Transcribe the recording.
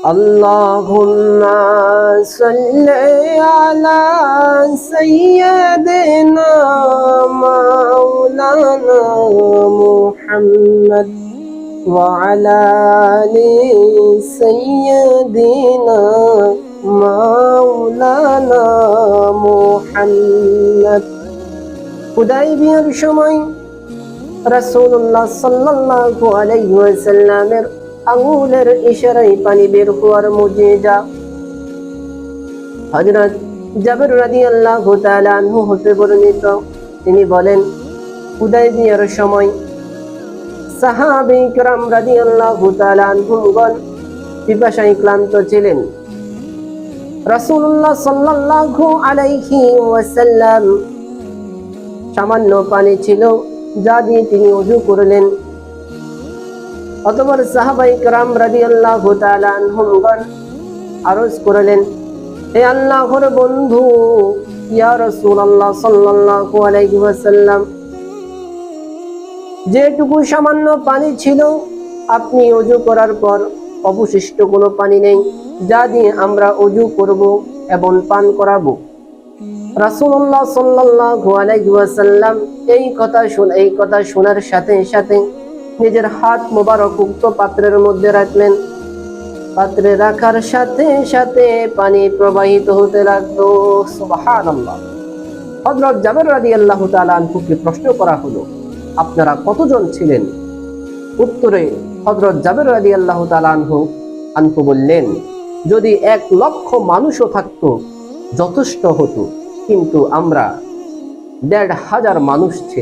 আল্লাহুম্মা সাল্লি আলা সাইয়্যিদিনা মাওলানা মুহাম্মদ ওয়া আলা আলি সাইয়্যিদিনা মাওলানা মুহাম্মদ। হুদায়বিয়ার সময় রাসূলুল্লাহ সাল্লাল্লাহু আলাইহি ওয়াসাল্লামের আঙ্গুলের ইশারায় পানি বের হওয়ার মুজিজা হযরত জাবের রাদিয়াল্লাহু তাআলা আনহু হতে বর্ণিত। তিনি বলেন, হুদায়বিয়ার সময় সাহাবী কিরাম রাদিয়াল্লাহু তাআলা আনহুগণ পিপাসায় ক্লান্ত ছিলেন। রাসূলুল্লাহ সাল্লাল্লাহু আলাইহি ওয়াসাল্লাম সামান্য পানি ছিল, যা দিয়ে তিনি ওযু করলেন। অতঃপর সাহাবায়ে কেরাম রাদিয়াল্লাহু তাআলা আনহুমগণ আরজ করলেন, হে আল্লাহর বন্ধু ইয়া রাসূলুল্লাহ সাল্লাল্লাহু আলাইহি ওয়াসাল্লাম, যেটুকু সামান্য পানি ছিল আপনি ওযু করার পর অবশিষ্ট কোনো পানি নেই, যা দিয়ে আমরা ওযু করব এবং পান করাবো। রাসূলুল্লাহ সাল্লাল্লাহু আলাইহি ওয়াসাল্লাম এই কথা শোনার সাথে সাথে নিজের হাত মোবারক উক্ত পাত্রের মধ্যে রাখলেন। পাত্রে রাখার সাথে সাথে পানি প্রবাহিত হতে লাগলো। সুবহানাল্লাহ। হযরত জাবের রাদিয়াল্লাহু তাআলা আনহুকে প্রশ্ন করা হলো, আপনারা কতজন ছিলেন? উত্তরে হযরত জাবের রাদিয়াল্লাহু তাআলা আনহু বললেন, যদি 1,00,000 মানুষও থাকতো যথেষ্ট হতো, কিন্তু আমরা 1,500 মানুষ ছিলাম।